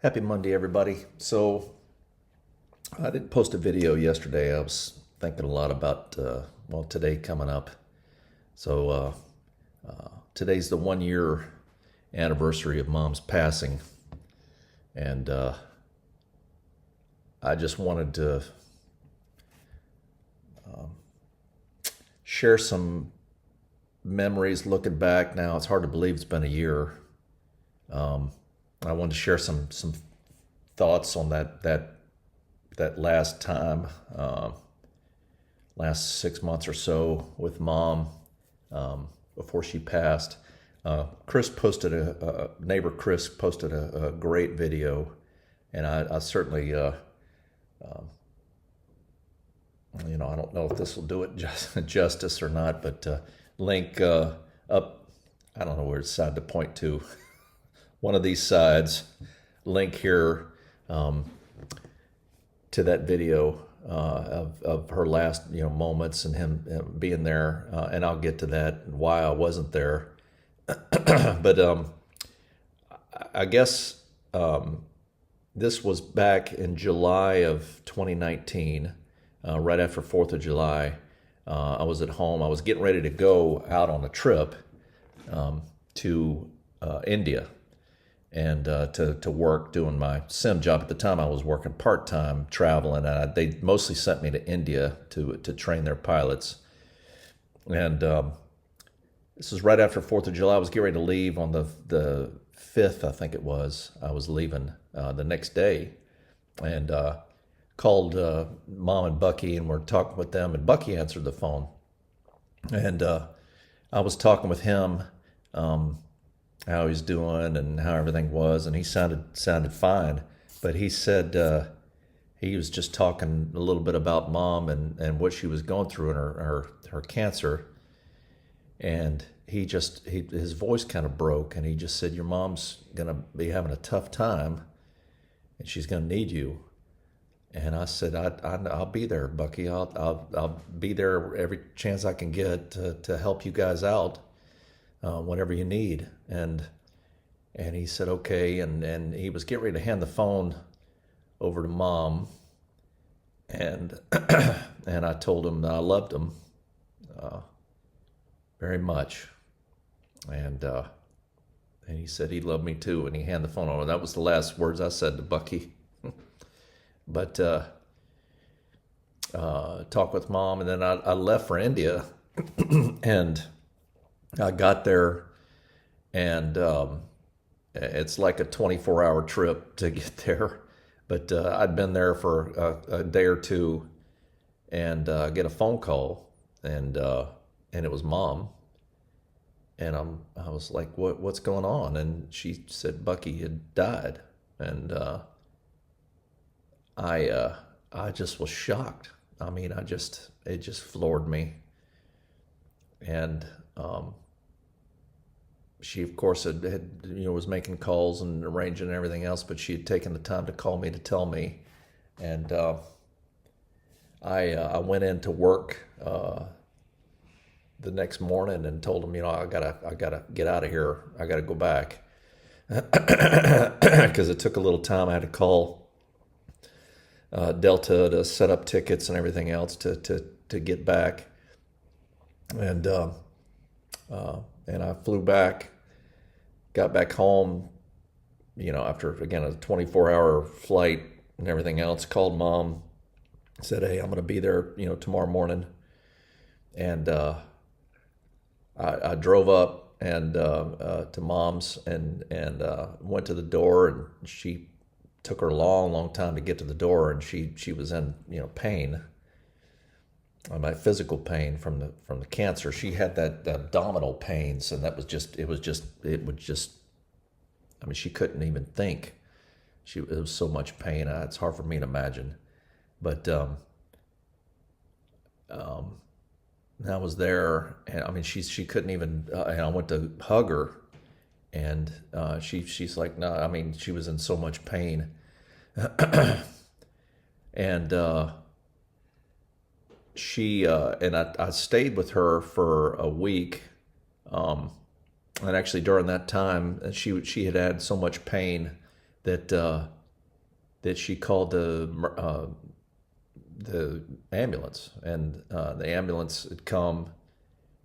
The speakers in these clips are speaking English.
Happy Monday, everybody. So, I didn't post a video yesterday. I was thinking a lot about, today coming up. So, today's the 1 year anniversary of Mom's passing. And I just wanted to share some memories looking back now. It's hard to believe it's been a year. I wanted to share some thoughts on that last time, last 6 months or so with Mom, before she passed. Chris posted neighbor Chris posted a great video, and I certainly, I don't know if this will do it justice or not, but link up. I don't know where side to point to. One of these sides, link here to that video of her last moments and him being there, and I'll get to that and why I wasn't there. But I guess this was back in July of 2019, right after 4th of July. I was at home. I was getting ready to go out on a trip to India and to work doing my sim job. At the time I was working part-time traveling, and they mostly sent me to India to train their pilots. And this was right after 4th of July. I was getting ready to leave on the 5th, I think it was. I was leaving the next day, and called Mom and Bucky, and we're talking with them, and Bucky answered the phone. And I was talking with him, how he's doing and how everything was, and he sounded fine. But he said he was just talking a little bit about Mom and what she was going through and her cancer. And his voice kind of broke, and he just said, "Your mom's gonna be having a tough time, and she's gonna need you." And I said, "I'll be there, Bucky. I'll be there every chance I can get to help you guys out, whenever you need." And he said, "Okay." And he was getting ready to hand the phone over to Mom, and and I told him that I loved him very much, and he said he loved me too, and he handed the phone over. That was the last words I said to Bucky. But talk with Mom, and then I left for India, and I got there, and it's like a 24-hour trip to get there. But I'd been there for a day or two, and get a phone call, and it was Mom, and I was like, what's going on? And she said Bucky had died, and I just was shocked. I mean, it just floored me. And she, of course, had was making calls and arranging everything else, but she had taken the time to call me to tell me. And I went into work the next morning and told them, I gotta get out of here. I gotta go back because it took a little time. I had to call Delta to set up tickets and everything else to get back, and I flew back, got back home, after again a 24-hour flight and everything else. Called Mom, said, "Hey, I'm going to be there, tomorrow morning," and I drove up and to Mom's and went to the door, and she took her a long time to get to the door, and she was in pain, my physical pain from the cancer. She had that abdominal pains, and it would just I mean, she couldn't even think. It was so much pain. It's hard for me to imagine, but I was there, and I mean she couldn't even. And I went to hug her, and she's like, no. I mean, she was in so much pain, and I stayed with her for a week, and actually during that time, she had so much pain that that she called the ambulance, and the ambulance had come,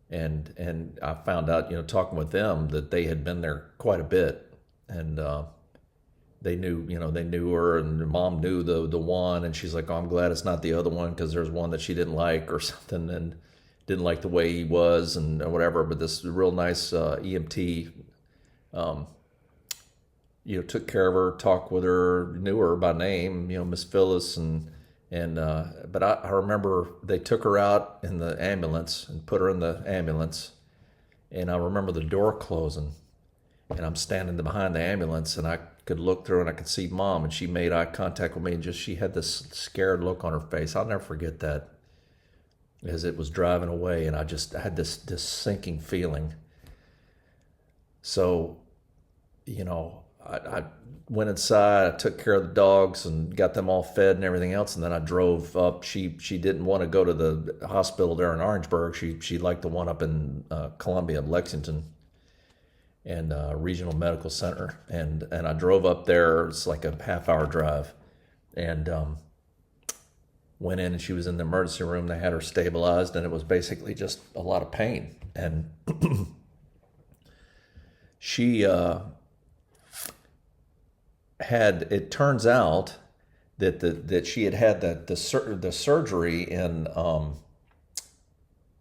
and I found out, talking with them, that they had been there quite a bit, and they knew her, and her mom knew the one, and she's like, oh, I'm glad it's not the other one, because there's one that she didn't like or something, and didn't like the way he was and whatever. But this real nice EMT, um, took care of her, talked with her, knew her by name, Miss Phyllis, and but I remember they took her out in the ambulance and put her in the ambulance, and I remember the door closing, and I'm standing behind the ambulance, and I could look through and I could see Mom, and she made eye contact with me, and she had this scared look on her face. I'll never forget that, as it was driving away, and I had this sinking feeling. So, I went inside, I took care of the dogs and got them all fed and everything else, and then I drove up. She didn't want to go to the hospital there in Orangeburg. She liked the one up in Columbia, Lexington, and Regional Medical Center. And I drove up there. It's like a half-hour drive, and went in, and she was in the emergency room. They had her stabilized, and it was basically just a lot of pain. And she it turns out that she had the surgery in I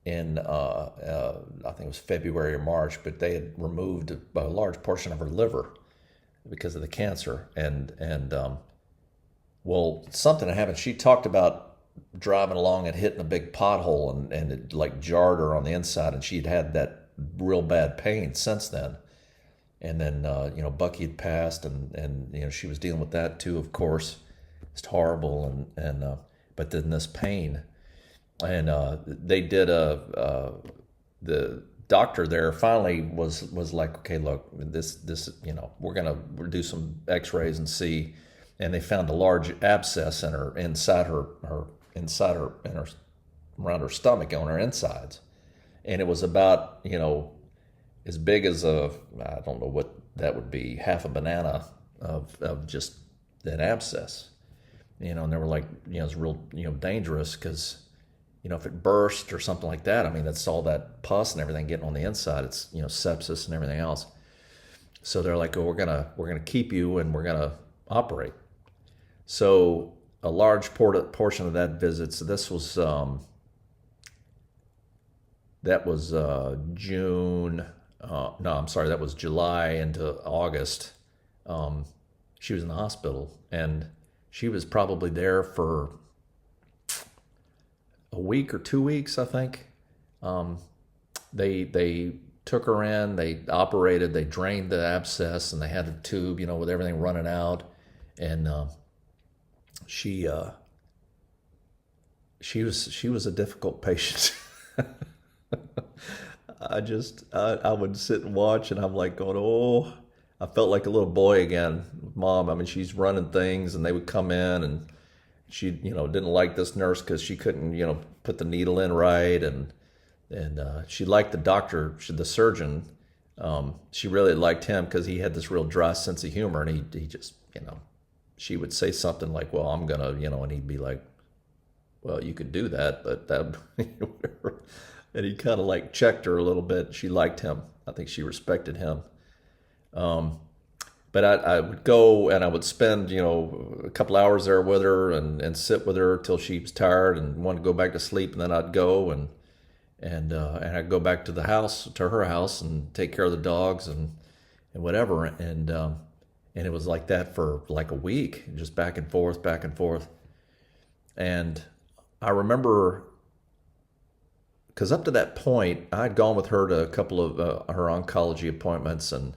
think it was February or March, but they had removed a large portion of her liver because of the cancer, and well, something had happened. She talked about driving along and hitting a big pothole, and it like jarred her on the inside, and she'd had that real bad pain since then. And then, Bucky had passed, and she was dealing with that too, of course. It's horrible, and but then this pain, and they did the doctor there finally was like, okay, look, this we're gonna do some X-rays and see, and they found a large abscess in her around her stomach on her insides, and it was about as big as I don't know what that would be, half a banana of just that abscess, and they were like, it's real, dangerous, because, if it burst or something like that, I mean, that's all that pus and everything getting on the inside. It's, sepsis and everything else. So they're like, oh, we're gonna keep you, and we're gonna operate. So a large portion of that visit, so this was, that was June. No, I'm sorry, that was July into August. She was in the hospital, and she was probably there for a week or 2 weeks, I think. They took her in, they operated, they drained the abscess, and they had a tube, with everything running out, and she was a difficult patient. I would sit and watch, and I'm like going, oh, I felt like a little boy again. Mom, I mean, she's running things, and they would come in, and she, didn't like this nurse because she couldn't, put the needle in right, and she liked the doctor, the surgeon. She really liked him because he had this real dry sense of humor, and he just, she would say something like, well, I'm gonna, and he'd be like, well, you could do that, but that, and he kind of like checked her a little bit. She liked him. I think she respected him. But I would go, and I would spend, a couple hours there with her, and sit with her till she was tired and wanted to go back to sleep. And then I'd go and I'd go back to her house, and take care of the dogs and whatever. And it was like that for like a week, just back and forth, back and forth. And I remember, because up to that point, I'd gone with her to a couple of her oncology appointments, and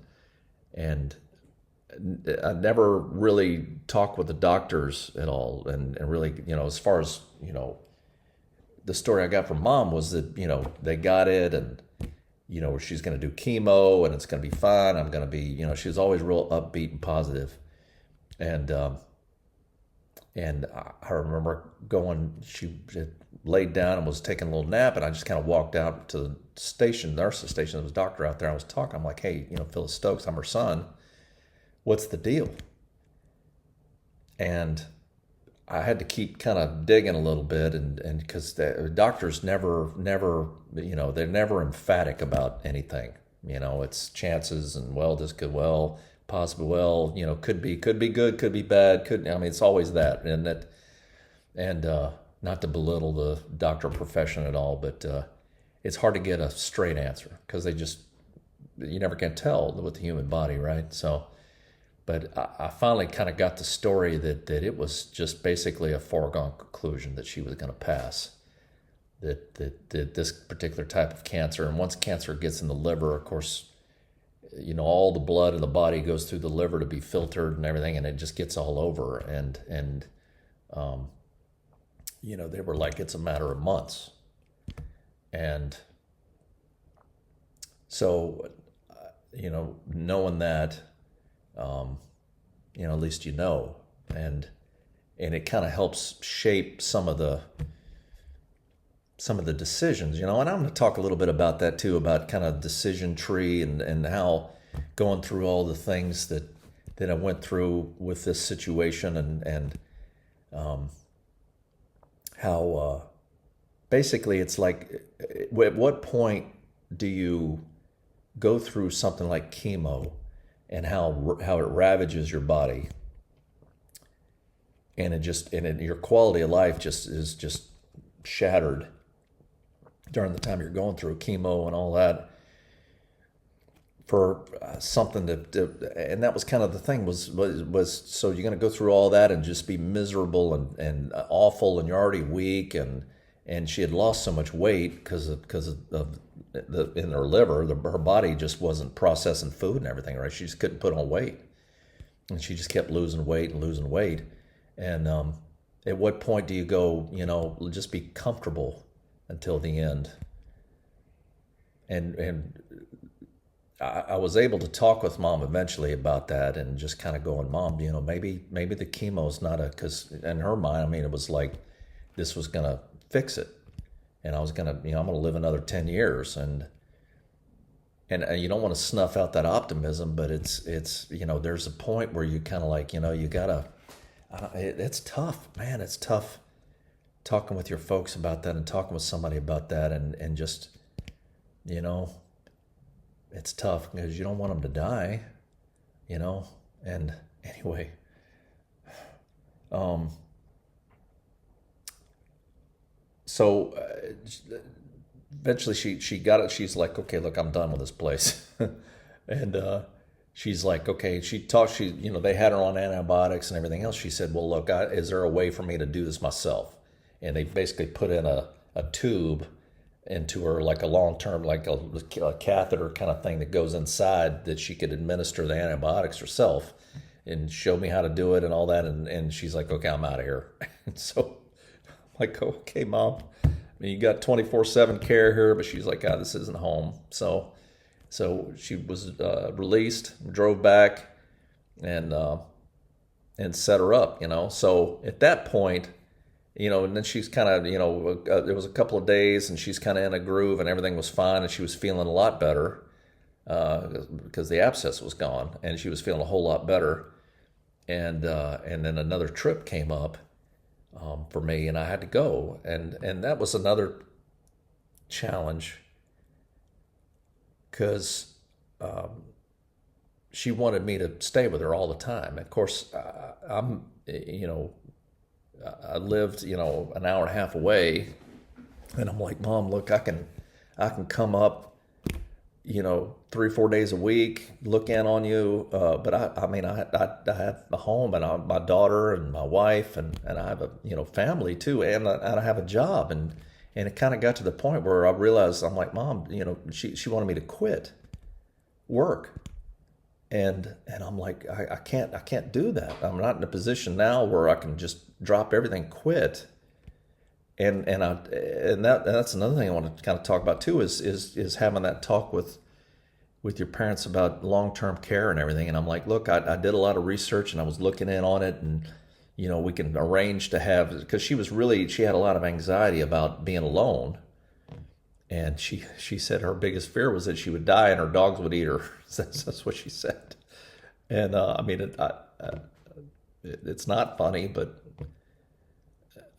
I never really talked with the doctors at all, and really, as far as, the story I got from Mom was that, they got it, and, she's going to do chemo, and it's going to be fine. I'm going to be, she was always real upbeat and positive. And I remember she had laid down and was taking a little nap, and I just kind of walked out to the nurse's station. There was a doctor out there. I was talking. I'm like, hey, Phyllis Stokes, I'm her son. What's the deal? And I had to keep kind of digging a little bit, and because the doctors never, they're never emphatic about anything. It's chances and well, this could well, possibly well, could be good, could be bad, could. I mean, it's always that, and not to belittle the doctor profession at all, but it's hard to get a straight answer because you never can tell with the human body, right? So. But I finally kind of got the story that it was just basically a foregone conclusion that she was going to pass. That this particular type of cancer, and once cancer gets in the liver, of course, all the blood in the body goes through the liver to be filtered and everything, and it just gets all over. And they were like, it's a matter of months. And so, knowing that. At least and it kind of helps shape some of the decisions, and I'm going to talk a little bit about that too, about kind of decision tree and how going through all the things that I went through with this situation and how basically it's like, at what point do you go through something like chemo and how it ravages your body, and your quality of life is just shattered during the time you're going through chemo and all that for something and that was kind of the thing was so you're going to go through all that and just be miserable and awful, and you're already weak, and she had lost so much weight because of in her liver, her body just wasn't processing food and everything, right? She just couldn't put on weight, and she just kept losing weight and losing weight. And at what point do you go, just be comfortable until the end? And I was able to talk with Mom eventually about that, and just kind of going, Mom, maybe the chemo's not because in her mind, I mean, it was like this was gonna fix it. And I was gonna, I'm gonna live another 10 years, and you don't want to snuff out that optimism, but it's there's a point where you kind of like, you gotta. It's tough, man. It's tough talking with your folks about that and talking with somebody about that, and just, it's tough because you don't want them to die, And anyway, So eventually she got it. She's like, okay, look, I'm done with this place. And she's like, okay, they had her on antibiotics and everything else. She said, well, look, is there a way for me to do this myself? And they basically put in a tube into her, like a long-term, like a catheter kind of thing that goes inside, that she could administer the antibiotics herself, and show me how to do it and all that. And she's like, okay, I'm out of here. And so like, okay, Mom, I mean, you got 24/7 care here, but she's like, God, this isn't home. So she was released, drove back, and set her up, So at that point, and then she's kind of, it was a couple of days, and she's kind of in a groove, and everything was fine, and she was feeling a lot better because the abscess was gone, and she was feeling a whole lot better. And then another trip came up. For me, and I had to go, and that was another challenge because she wanted me to stay with her all the time. Of course, I lived an hour and a half away, and I'm like, Mom, look, I can come up 3-4 days a week, look in on you. But I have a home, and my daughter and my wife, and I have a, family too. And I have a job. And it kind of got to the point where I realized, I'm like, Mom, she wanted me to quit work. And I'm like, I can't do that. I'm not in a position now where I can just drop everything, quit. And that's another thing I want to kind of talk about too, is having that talk with your parents about long-term care and everything. And I'm like, look, I did a lot of research, and I was looking in on it, and we can arrange to have, because she had a lot of anxiety about being alone, and she said her biggest fear was that she would die and her dogs would eat her. That's what she said. And it's not funny, but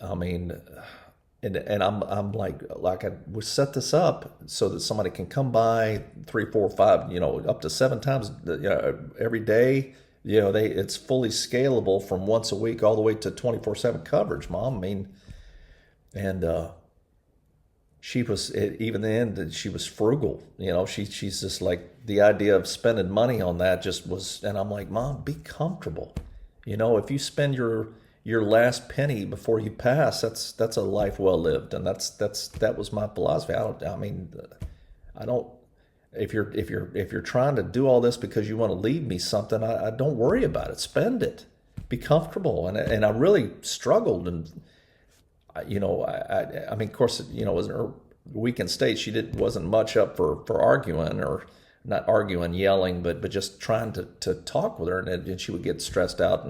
I mean, and I'm like I would set this up so that somebody can come by 3, 4, 5, up to 7 times, every day. It's fully scalable from once a week all the way to 24/7 coverage, Mom. I mean, and she was even then she was frugal. She's just like the idea of spending money on that just was, and I'm like, Mom, be comfortable. If you spend your last penny before you pass, that's a life well lived, and that was my philosophy. I don't. If you're trying to do all this because you want to leave me something, I don't worry about it. Spend it. Be comfortable. And I really struggled, and I mean, of course, it was in her weakened state. She wasn't much up for arguing, or not arguing, yelling, but just trying to talk with her, and she would get stressed out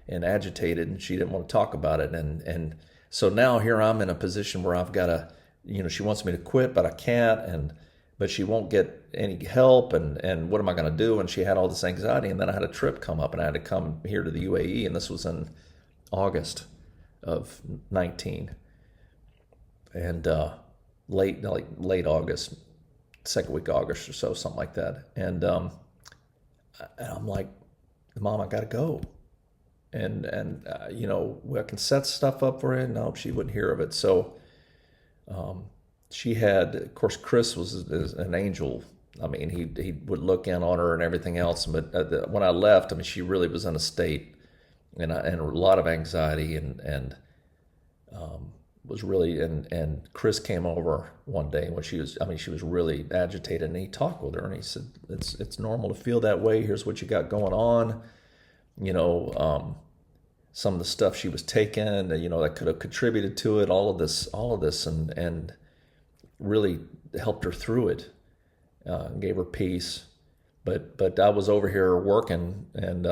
and agitated, and she didn't want to talk about it, and so now here I'm in a position where I've got to, she wants me to quit, but I can't, but she won't get any help, and what am I going to do? And she had all this anxiety, and then I had a trip come up, and I had to come here to the UAE, and this was in August of 19, and late August, second week of August or so, something like that, and I'm like, Mom, I got to go. And I can set stuff up for her. No, she wouldn't hear of it. So she had, of course, Chris was an angel. I mean, he would look in on her and everything else. But when I left, I mean, she really was in a state and a lot of anxiety, and was really, and Chris came over one day when she was really agitated, and he talked with her, and he said, it's normal to feel that way. Here's what you got going on. Some of the stuff she was taking, that could have contributed to it, all of this, and really helped her through it, gave her peace. But I was over here working, and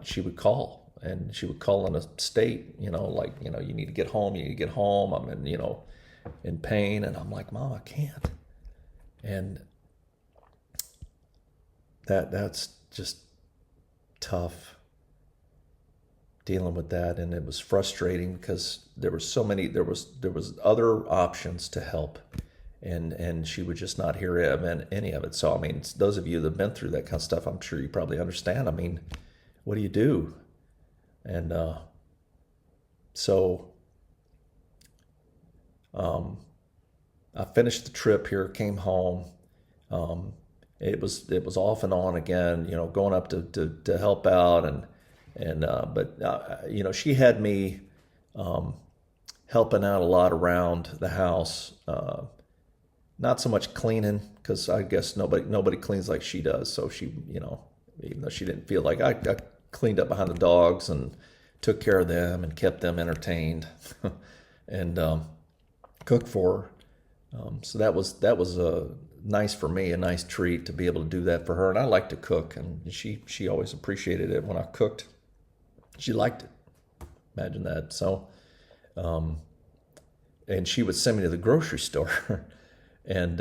she would call, and she would call in a state, you need to get home, I'm in pain, and I'm like, Mom, I can't, and that's just tough, dealing with that. And it was frustrating because there was other options to help, and she would just not hear any of it. So I mean, those of you that have been through that kind of stuff, I'm sure you probably understand. I mean, what do you do? And so I finished the trip here, came home. It was off and on again, going up to help out, but she had me helping out a lot around the house. Not so much cleaning, because I guess nobody cleans like she does. So she, even though she didn't feel like, I cleaned up behind the dogs and took care of them and kept them entertained, and cooked for her. So that was nice for me, a nice treat to be able to do that for her. And I like to cook, and she always appreciated it when I cooked. She liked it. Imagine that. So, and she would send me to the grocery store, and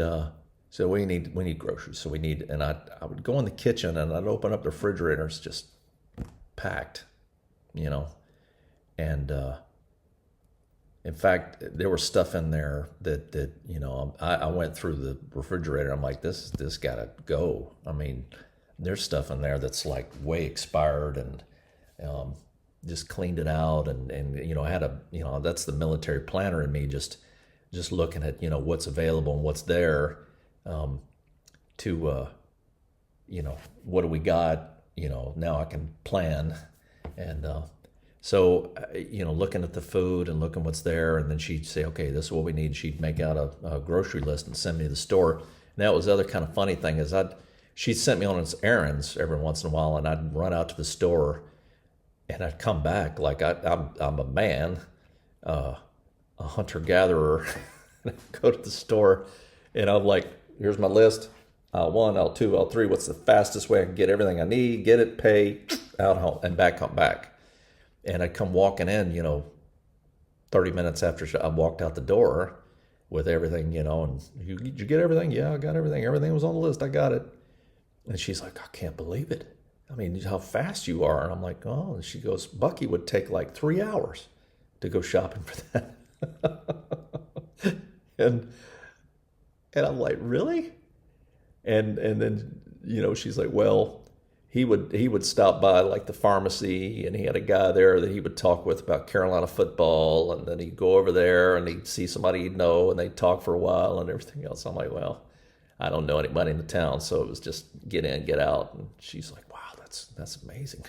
so we need groceries. So and I would go in the kitchen, and I'd open up the refrigerator, it's just packed, and in fact, there was stuff in there that I went through the refrigerator. I'm like, this gotta go. I mean, there's stuff in there that's like way expired, and just cleaned it out, and I had that's the military planner in me, just looking at what's available and what's there, to what do we got, now I can plan, and so looking at the food and looking what's there, and then she'd say, okay, this is what we need. She'd make out a grocery list and send me to the store. And that was the other kind of funny thing, is she'd sent me on errands every once in a while, and I'd run out to the store, and I'd come back like I'm a man, a hunter-gatherer. Go to the store, and I'm like, here's my list. Aisle 1, aisle 2, aisle 3. What's the fastest way I can get everything I need, get it, pay, out home, and come back. And I'd come walking in, 30 minutes after I walked out the door with everything, and did you get everything? Yeah, I got everything. Everything was on the list. I got it. And she's like, I can't believe it. I mean, how fast you are. And I'm like, oh, and she goes, Bucky would take like 3 hours to go shopping for that. and and I'm like, really? And then she's like, well, he would stop by like the pharmacy, and he had a guy there that he would talk with about Carolina football, and then he'd go over there and he'd see somebody he'd know, and they'd talk for a while and everything else. I'm like, well, I don't know anybody in the town, so it was just get in, get out. And she's like, wow, that's amazing.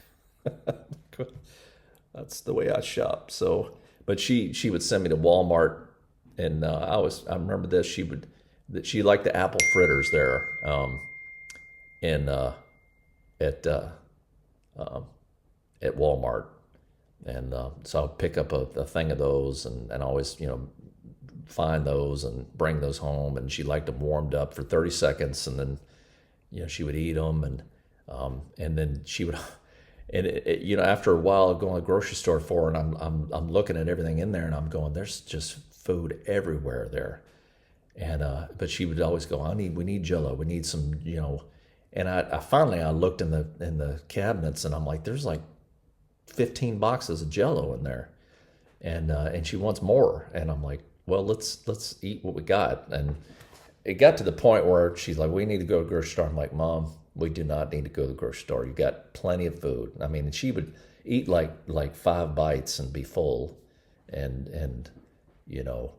That's the way I shop. So, but she would send me to Walmart, and I remember this. She liked the apple fritters there, in at um, at Walmart, and so I'll pick up a thing of those, and always find those and bring those home. And she liked them warmed up for 30 seconds, and then she would eat them, and then she would. And after a while, going to the grocery store for her, and I'm looking at everything in there, and I'm going, there's just food everywhere there. And but she would always go, we need Jello, we need some, And I finally looked in the cabinets, and I'm like, there's like 15 boxes of Jello in there, and she wants more, and I'm like, well, let's eat what we got. And it got to the point where she's like, we need to go to the grocery store. I'm like, Mom, we do not need to go to the grocery store. You got plenty of food. I mean, and she would eat like 5 bites and be full, and you know,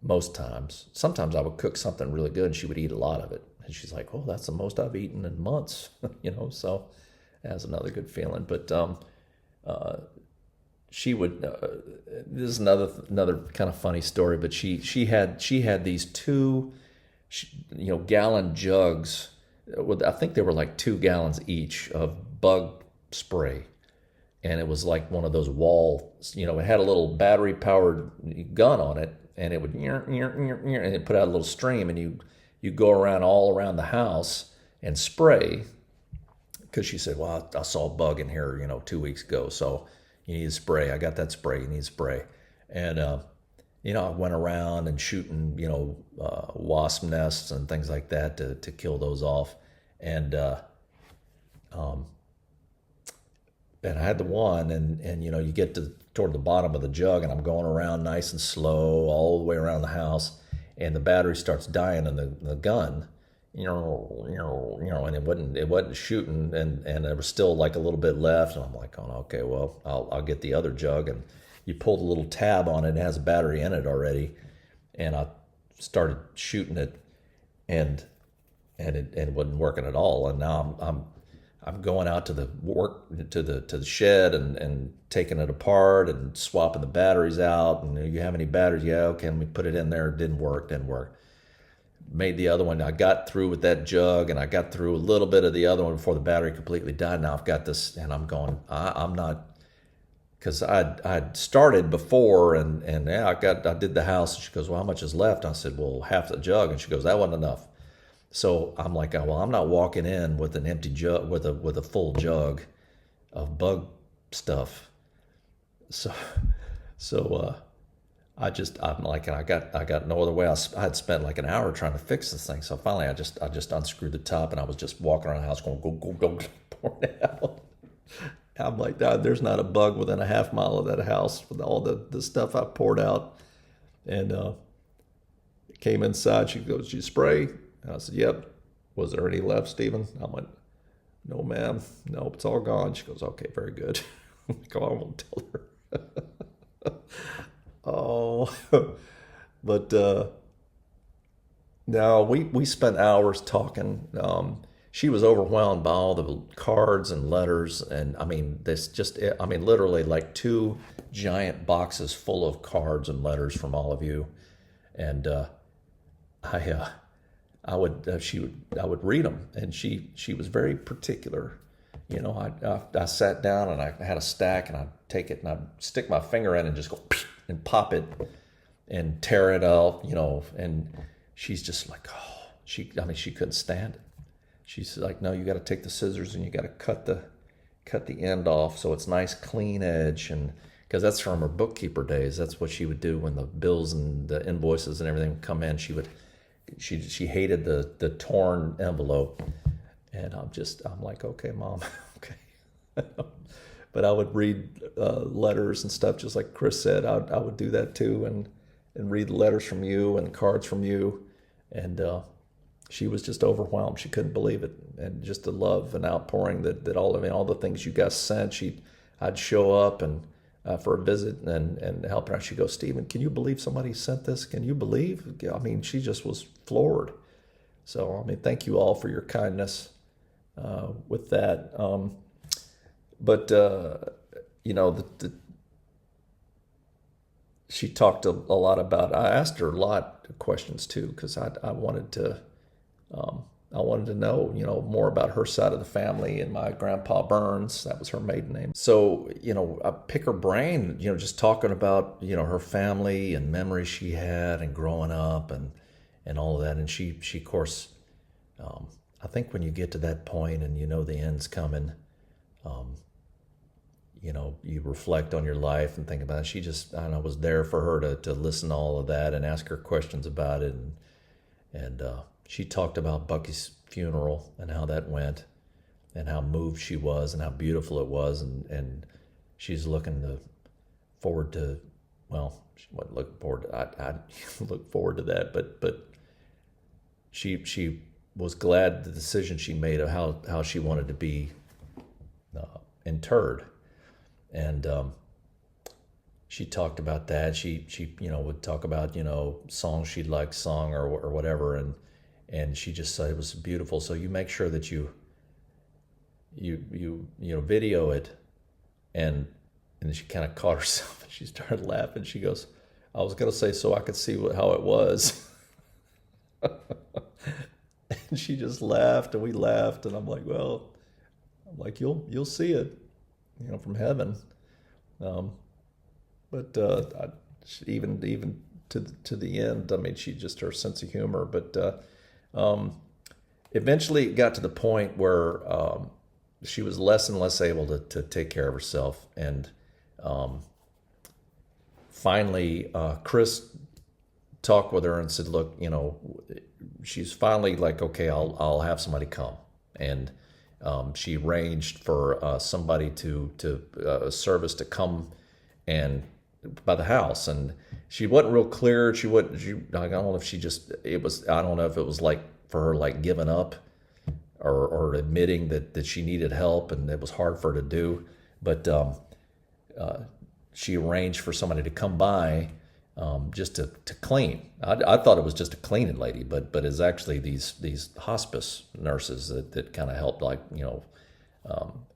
most times. Sometimes I would cook something really good and she would eat a lot of it. And she's like, oh, that's the most I've eaten in months, so that's another good feeling. But she would, this is another kind of funny story, but she had these 2, gallon jugs. I think they were like 2 gallons each of bug spray. And it was like one of those it had a little battery powered gun on it, and it would, and it put out a little stream, and you go all around the house and spray. Because she said, well, I saw a bug in here, 2 weeks ago, so you need to spray. I got that spray. You need to spray. And, I went around and shooting, wasp nests and things like that to kill those off. And I had the one, and you get toward the bottom of the jug, and I'm going around nice and slow all the way around the house, and the battery starts dying in the gun, and it wasn't shooting, and there was still like a little bit left, and I'm like, oh, okay, well, I'll get the other jug. And you pull the little tab on it, and it has a battery in it already, and I started shooting it, and it wasn't working at all. And now I'm going out to the shed and taking it apart and swapping the batteries out. And you have any batteries? Yeah, okay, let me put it in there. Didn't work. Made the other one. I got through with that jug, and I got through a little bit of the other one before the battery completely died. Now I've got this, and I'm going, I'm not, because I'd started before, and yeah, I did the house. And she goes, well, how much is left? I said, well, half the jug. And she goes, that wasn't enough. So I'm like, well, I'm not walking in with an empty jug, with a full jug of bug stuff. So I'm like, and I got no other way. I had spent like an hour trying to fix this thing. So finally, I just unscrewed the top, and I was just walking around the house going, go, pouring it out. I'm like, there's not a bug within a half mile of that house with all the stuff I poured out. And came inside. She goes, did you spray? And I said, yep. Was there any left, Stephen? I went, no, ma'am. Nope, it's all gone. She goes, okay, very good. Go on, I won't tell her. Oh, but no, we spent hours talking. She was overwhelmed by all the cards and letters. And I mean, literally like 2 giant boxes full of cards and letters from all of you. And I would read them, and she was very particular. I sat down, and I had a stack, and I'd take it and I'd stick my finger in and just go and pop it and tear it out, and she's just like, oh, she couldn't stand it. She's like, no, you got to take the scissors and you got to cut the end off so it's nice clean edge. And because that's from her bookkeeper days, that's what she would do when the bills and the invoices and everything would come in. She would she hated the torn envelope, and I'm like, okay, Mom, okay. But I would read letters and stuff, just like Chris said. I would do that too, and read letters from you and cards from you, and she was just overwhelmed. She couldn't believe it, and just the love and outpouring that all the things you guys sent. I'd show up and for a visit and help her out. She'd go, Stephen, can you believe somebody sent this? Can you believe? I mean, she just was floored. So I mean, thank you all for your kindness with that. But she talked a lot about. I asked her a lot of questions too, because I wanted to. I wanted to know, more about her side of the family, and my grandpa Burns, that was her maiden name. So, I pick her brain, just talking about, her family and memories she had and growing up and all of that. And she of course, I think when you get to that point and the end's coming, you reflect on your life and think about it. She just, I don't know, was there for her to listen to all of that and ask her questions about it. And she talked about Bucky's funeral and how that went and how moved she was and how beautiful it was. And she's looking forward to, well, she wasn't looking forward to, I look forward to that, but she was glad the decision she made of how she wanted to be interred. And she talked about that. She would talk about songs she'd like sung or whatever, and she just said it was beautiful. So you make sure that you video it, and she kind of caught herself and she started laughing. She goes, I was gonna say so I could see how it was. And she just laughed and we laughed, and I'm like, you'll see it, from heaven. But even to the end, I mean, she just, her sense of humor. But eventually it got to the point where she was less and less able to take care of herself. And finally, Chris talked with her and said, look, she's finally like, okay, I'll have somebody come. And she arranged for somebody to a service to come and by the house, and she wasn't real clear. I don't know if I don't know if it was like for her, like giving up or admitting that she needed help and it was hard for her to do. But she arranged for somebody to come by just to clean. I thought it was just a cleaning lady, but it's actually these hospice nurses that kind of helped, like,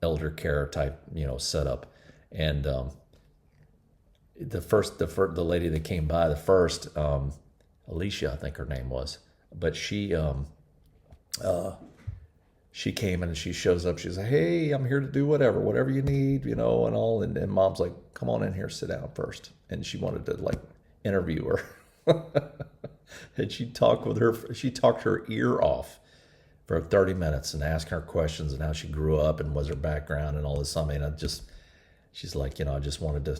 elder care type, setup. And the lady that came by the first, Alicia, I think her name was, but she came in and she shows up. She's like, hey, I'm here to do whatever you need, and all. And Mom's like, come on in here, sit down first. And she wanted to like interview her. And she talked her ear off for 30 minutes and asked her questions and how she grew up and was her background and all this. I mean, she's like, I just wanted to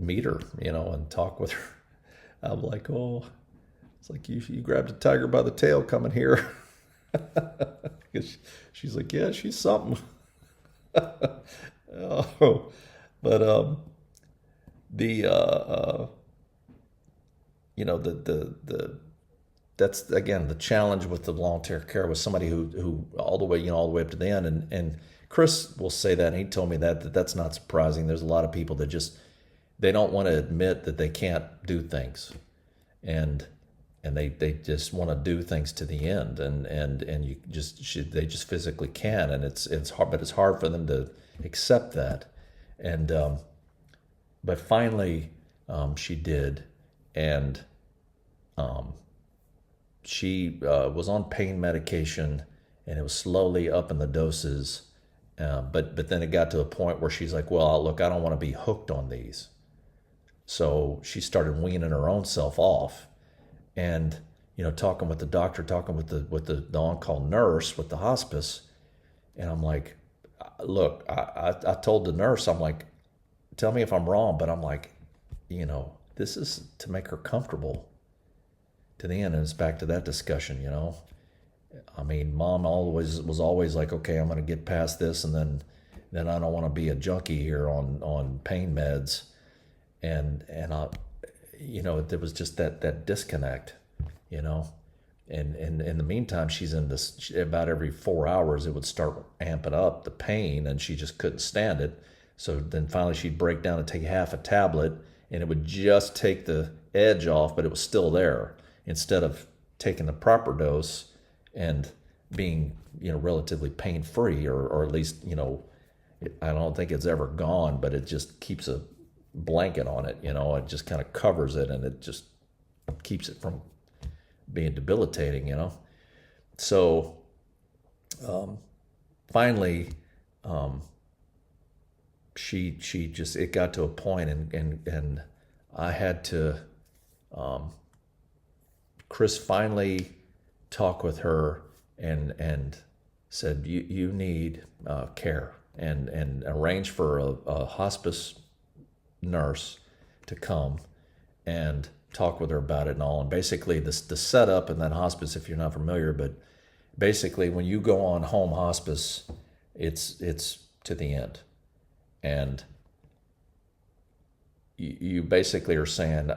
meet her, and talk with her. I'm like, oh, it's like you grabbed a tiger by the tail coming here. She's like, yeah, she's something. Oh, but that's again the challenge with the long-term care with somebody who all the way up to the end. And Chris will say that, and he told me that's not surprising. There's a lot of people that just, they don't want to admit that they can't do things, and they just want to do things to the end, and they just physically can, and it's hard, but it's hard for them to accept that. And but finally she did, and she was on pain medication, and it was slowly upping the doses, but then it got to a point where she's like, well, look, I don't want to be hooked on these. So she started weaning her own self off, and talking with the doctor, talking with the on-call nurse with the hospice, and I'm like, look, I told the nurse, I'm like, tell me if I'm wrong, but I'm like, this is to make her comfortable. to the end. And it's back to that discussion, you know. I mean, mom always was always like, okay, I'm going to get past this, and then I don't want to be a junkie here on pain meds, and I, you know, there was just that disconnect, you know. And in the meantime, she's in this, about every 4 hours, it would start amping up the pain, and she just couldn't stand it. So then finally she'd break down and take half a tablet, and it would just take the edge off, but it was still there, instead of taking the proper dose and being, you know, relatively pain free, or at least, you know, I don't think it's ever gone, but it just keeps a blanket on it, you know. It just kind of covers it, and it just keeps it from being debilitating, you know. So finally, she just, it got to a point, and I had to, Chris finally talked with her and said, you need care, and arranged for a hospice nurse to come and talk with her about it and all. And basically the setup in that hospice, if you're not familiar, but basically when you go on home hospice, it's to the end. And you basically are saying,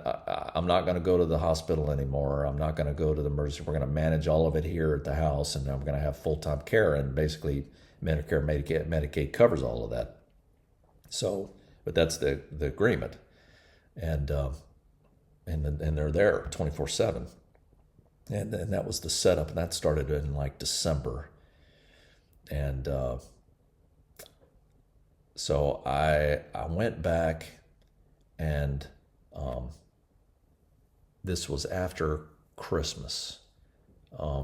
I'm not going to go to the hospital anymore. I'm not going to go to the emergency. We're going to manage all of it here at the house, and I'm going to have full-time care. And basically Medicare, Medicaid covers all of that. So, but that's the agreement. And they're there 24/7, and that was the setup, and that started in like December, and so I went back, and this was after Christmas. I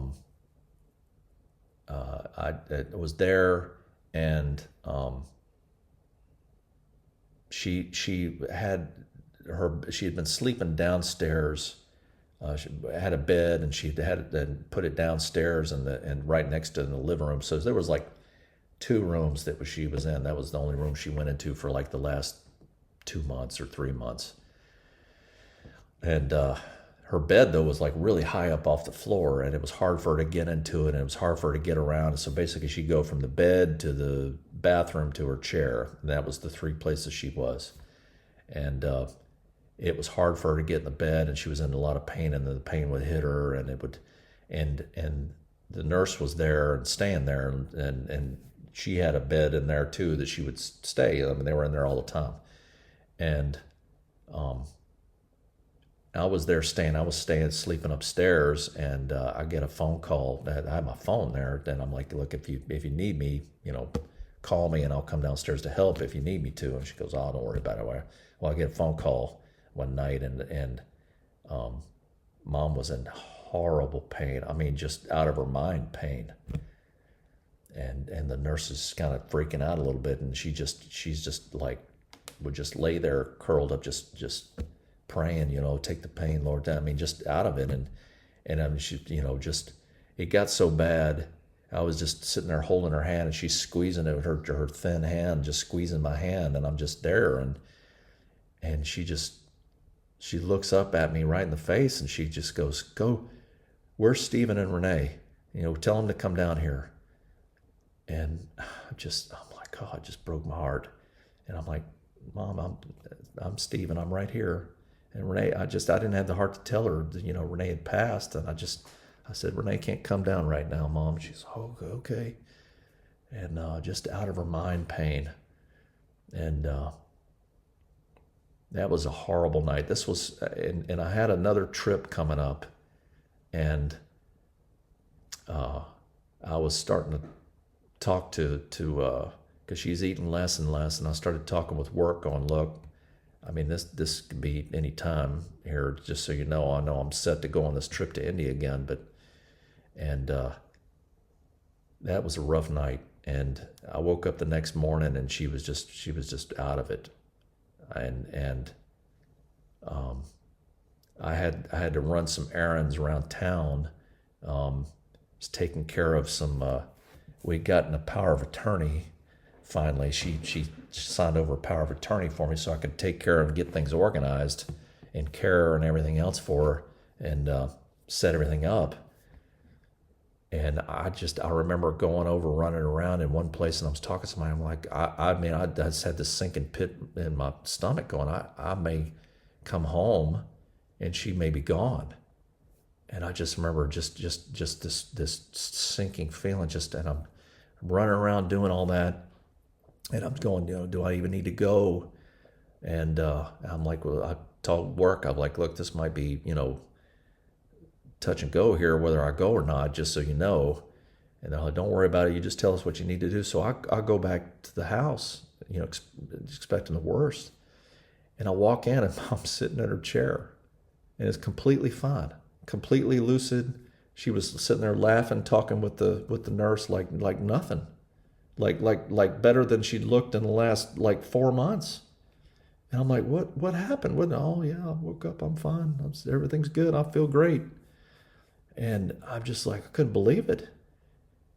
was there, and she had been sleeping downstairs. She had a bed, and she had put it downstairs and right next to the living room. So there was like 2 rooms that she was in. That was the only room she went into for like the last 2 months or 3 months. And her bed, though, was like really high up off the floor, and it was hard for her to get into it, and it was hard for her to get around. And so basically she'd go from the bed to the bathroom to her chair, and that was the 3 places she was. And it was hard for her to get in the bed, and she was in a lot of pain, and the pain would hit her, and it would, and the nurse was there and staying there, and she had a bed in there too that she would stay. I mean, they were in there all the time. And I was there staying. I was sleeping upstairs, and I get a phone call. I had my phone there. Then I'm like, look, if you need me, you know, call me, and I'll come downstairs to help if you need me to. And she goes, oh, don't worry about it. Well, I get a phone call one night, and mom was in horrible pain. I mean, just out of her mind pain. And the nurse is kind of freaking out a little bit, and she's just like, would just lay there curled up, just praying, you know, take the pain, Lord. I mean, just out of it. And I mean, she, you know, just, it got so bad. I was just sitting there holding her hand, and she's squeezing it with her thin hand, just squeezing my hand, and I'm just there. And she looks up at me right in the face, and she just goes, go, where's Stephen and Renee? You know, tell them to come down here. And I'm like, oh, it just broke my heart. And I'm like, Mom, I'm Stephen, I'm right here. And Renee, I didn't have the heart to tell her that, you know, Renee had passed. And I said, Renee can't come down right now, Mom. She's, oh, okay. And just out of her mind pain. And that was a horrible night. This was, and I had another trip coming up, and I was starting to talk to because she's eating less and less, and I started talking with work, going, look, I mean, this could be any time here, just so you know. I know I'm set to go on this trip to India again, and that was a rough night. And I woke up the next morning, and she was just out of it. And I had to run some errands around town. Was taking care of some. We'd gotten a power of attorney. Finally, she signed over a power of attorney for me, so I could take care of and get things organized, and care and everything else for her. And set everything up. And I remember going over, running around in one place, and I was talking to somebody. I'm like, I just had this sinking pit in my stomach going, I may come home and she may be gone. And I just remember just this sinking feeling, and I'm running around doing all that. And I'm going, do I even need to go? And I'm like, well, I told work, I'm like, look, this might be, touch and go here, whether I go or not, just so you know. And they're like, don't worry about it. You just tell us what you need to do. So I go back to the house, expecting the worst. And I walk in, and Mom's sitting in her chair, and it's completely fine, completely lucid. She was sitting there laughing, talking with the nurse like nothing, like better than she'd looked in the last 4 months. And I'm like, what happened? Oh yeah, I woke up, I'm fine, everything's good, I feel great. And I'm just like, I couldn't believe it.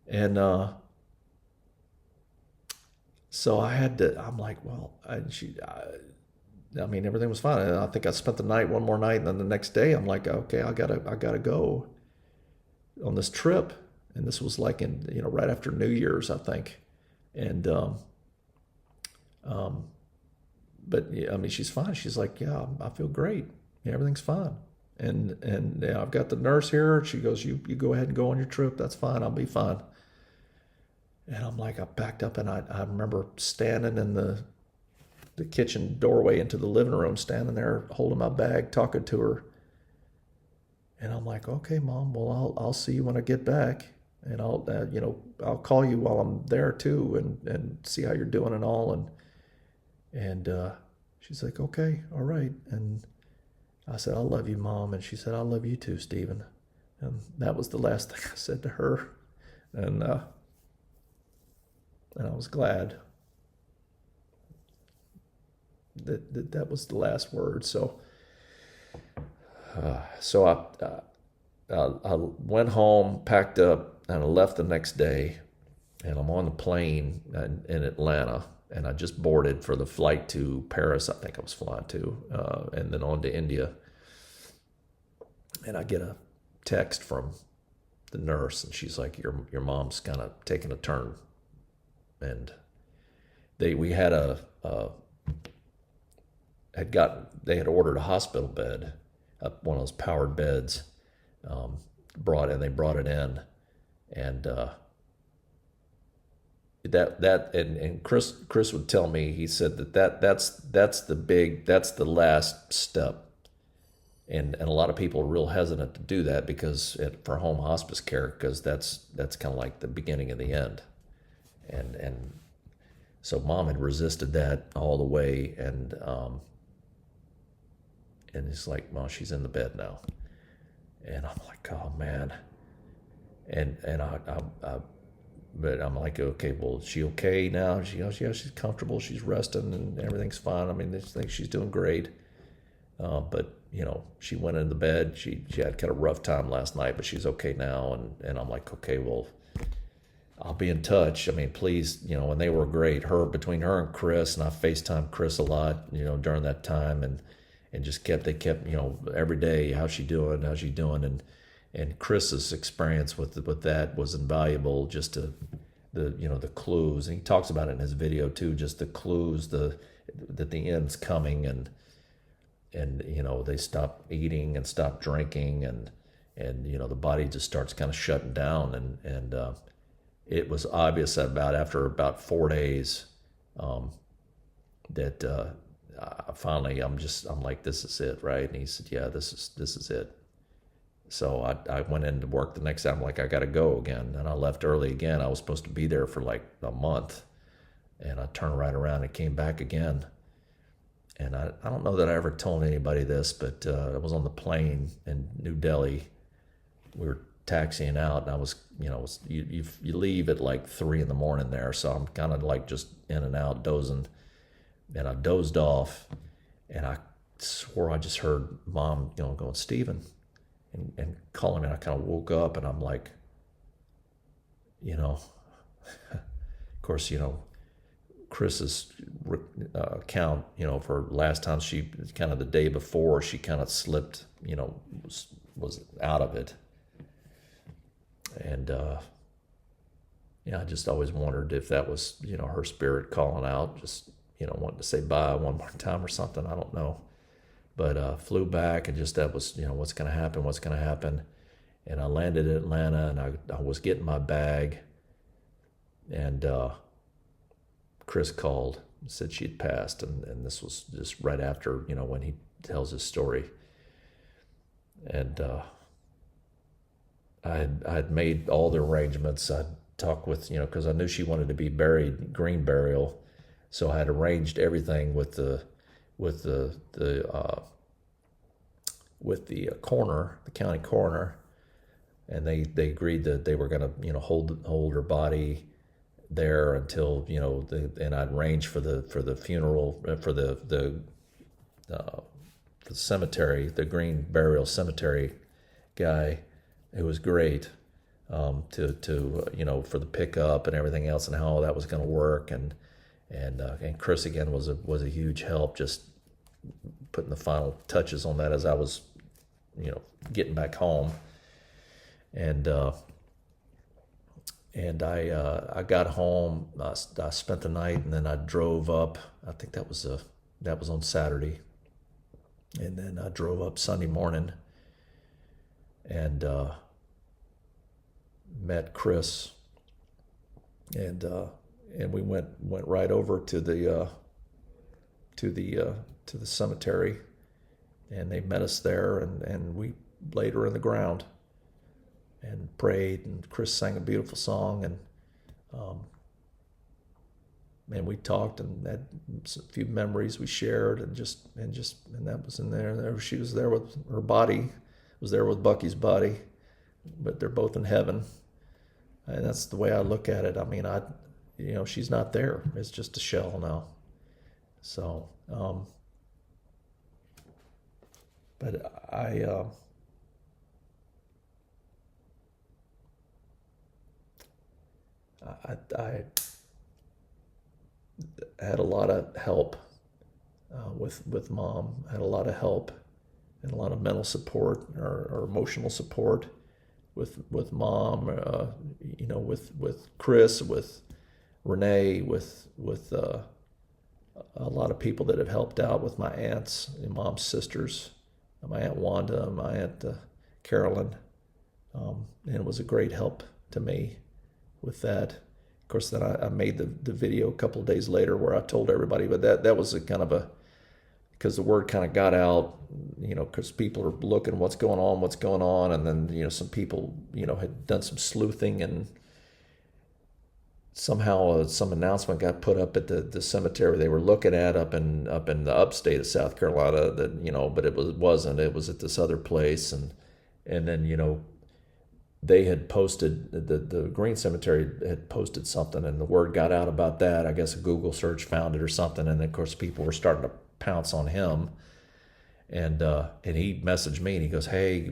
And so I'm like, well, everything was fine. And I think I spent the night, one more night, and then the next day I'm like, okay, I gotta go on this trip. And this was like right after New Year's, I think. And but yeah, she's fine. She's like, yeah, I feel great. Yeah, everything's fine. And yeah, I've got the nurse here. She goes, you go ahead and go on your trip. That's fine. I'll be fine. And I'm like, I packed up, and I remember standing in the kitchen doorway into the living room, standing there holding my bag, talking to her. And I'm like, okay, Mom, well, I'll see you when I get back, and I'll call you while I'm there too, and see how you're doing and all. And she's like, okay, all right. And I said, I love you, Mom. And she said, I love you too, Stephen. And that was the last thing I said to her. And I was glad that was the last word. So I went home, packed up, and I left the next day. And I'm on the plane in Atlanta. And I just boarded for the flight to Paris, I think I was flying to, and then on to India. And I get a text from the nurse, and she's like, your mom's kind of taking a turn. And they had ordered a hospital bed, one of those powered beds, they brought it in. And and Chris would tell me, he said that's the last step. And a lot of people are real hesitant to do that for home hospice care, because that's kind of like the beginning of the end. And so Mom had resisted that all the way, and it's like, well, she's in the bed now. And I'm like, oh man. And but I'm like, okay, well, is she okay now? She goes, yeah, she's comfortable. She's resting, and everything's fine. They think she's doing great. But she went into bed. She had kind of a rough time last night, but she's okay now. And I'm like, okay, well, I'll be in touch. Please, and they were great. Between her and Chris, and I FaceTimed Chris a lot, during that time, and they kept, every day, how's she doing? And Chris's experience with that was invaluable, just to the clues. And he talks about it in his video too, just the clues, that the end's coming, and they stop eating and stop drinking, and the body just starts kind of shutting down, and it was obvious that after about 4 days, that finally I'm like, this is it, right? And he said, yeah, this is it. So I went into work the next day. I'm like, I got to go again. And I left early again. I was supposed to be there for like a month. And I turned right around and came back again. And I don't know that I ever told anybody this, but I was on the plane in New Delhi. We were taxiing out, and I was, you leave at like 3 a.m. there. So I'm kind of like just in and out, dozing. And I dozed off, and I swore I just heard Mom, going, Stephen, and calling me. And I kind of woke up, and I'm like, of course, Chris's account, for last time, she kind of the day before, she kind of slipped, was out of it. And I just always wondered if that was, her spirit calling out, just, wanting to say bye one more time or something. I don't know. But flew back, and just that was, what's going to happen, what's going to happen. And I landed in Atlanta, and I was getting my bag, and Chris called and said she had passed. And this was just right after, when he tells his story. And I had made all the arrangements. I'd talked with, because I knew she wanted to be buried green burial, so I had arranged everything with the coroner, the county coroner, and they agreed that they were going to hold her body there until and I'd arrange for the funeral for the cemetery, the green burial cemetery guy, who was great, to for the pickup and everything else, and how all that was going to work, and Chris again was a huge help, just putting the final touches on that as I was getting back home. And I got home. I spent the night, and then I drove up. I think that was on Saturday, and then I drove up Sunday morning, and met Chris, and we went right over to the cemetery, and they met us there, and we laid her in the ground and prayed, and Chris sang a beautiful song, and we talked and had a few memories we shared, and that was in there. She was there with her body, was there with Bucky's body, but they're both in heaven, and that's the way I look at it. I mean, she's not there; it's just a shell now. So, but I had a lot of help with Mom. I had a lot of help and a lot of mental support or emotional support with Mom. With Chris, with Renee, with a lot of people that have helped out, with my aunts and Mom's sisters, my Aunt Wanda, my Aunt Carolyn, and it was a great help to me with that. Of course, then I made the video a couple of days later where I told everybody, but that was a kind of because the word kind of got out, because people are looking what's going on, and then, some people, had done some sleuthing, and somehow some announcement got put up at the cemetery they were looking at up in the upstate of South Carolina, that, but it wasn't. It was at this other place, and then, they had posted, the Green Cemetery had posted something, and the word got out about that. I guess a Google search found it or something, and then, of course, people were starting to pounce on him. And he messaged me, and he goes, "Hey,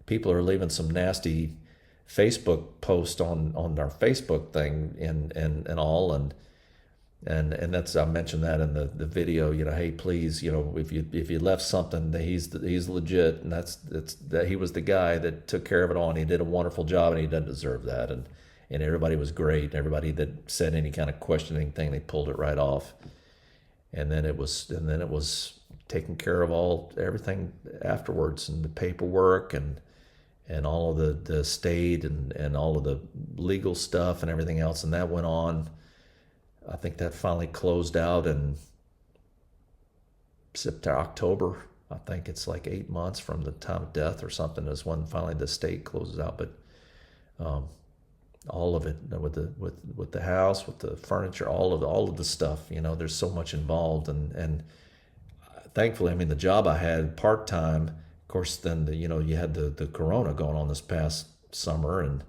people are leaving some nasty Facebook post on our Facebook thing and all, and that's, I mentioned that in the video, hey, please, if you left something, that he's legit, and that he was the guy that took care of it all, and he did a wonderful job, and he doesn't deserve that." And everybody was great. Everybody that said any kind of questioning thing, they pulled it right off. And then it was taking care of everything afterwards, and the paperwork and all of the estate and all of the legal stuff and everything else, and that went on. I think that finally closed out in September, October. I think it's like 8 months from the time of death or something is when finally the estate closes out. But all of it, with the house, with the furniture, all of the stuff, there's so much involved, and thankfully, the job I had part-time, of course, then you had the corona going on this past summer, and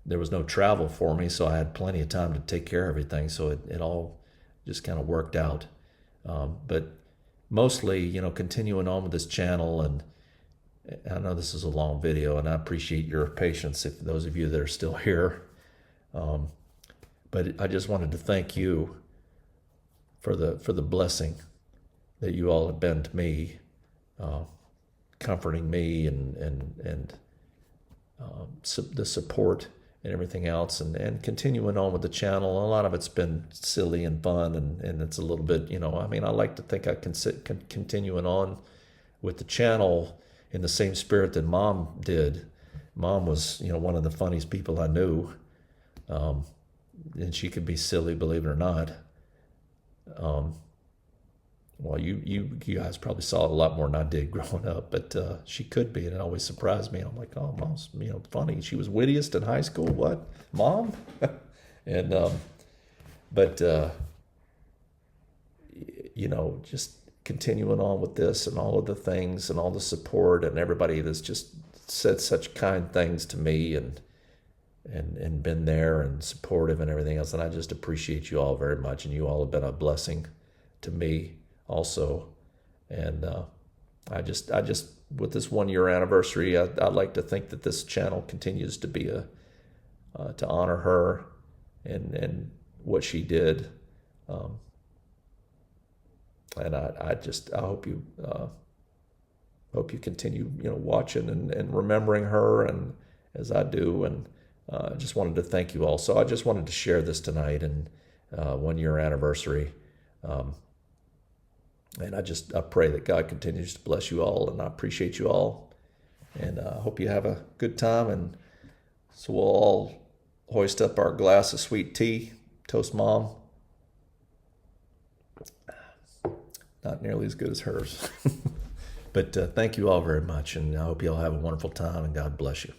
there was no travel for me, so I had plenty of time to take care of everything. So it all just kind of worked out. But mostly, continuing on with this channel, and I know this is a long video, and I appreciate your patience, if those of you that are still here. But I just wanted to thank you for the blessing that you all have been to me. comforting me and the support and everything else, and continuing on with the channel. A lot of it's been silly and fun, and it's a little bit, I mean, I like to think I can continuing on with the channel in the same spirit that Mom did. Mom was, one of the funniest people I knew, and she could be silly, believe it or not. Well, you guys probably saw it a lot more than I did growing up, but she could be, and it always surprised me. I'm like, oh, Mom's, funny. She was wittiest in high school. What, Mom? And but just continuing on with this and all of the things and all the support and everybody that's just said such kind things to me and been there and supportive and everything else. And I just appreciate you all very much, and you all have been a blessing to me also. And I just with this 1 year anniversary, I'd like to think that this channel continues to be to honor her and what she did. And I hope you continue watching and remembering her, and as I do. And I just wanted to thank you all. So I just wanted to share this tonight, and 1 year anniversary. And I pray that God continues to bless you all, and I appreciate you all, and I hope you have a good time. And so we'll all hoist up our glass of sweet tea, toast Mom. Not nearly as good as hers. But thank you all very much, and I hope you all have a wonderful time, and God bless you.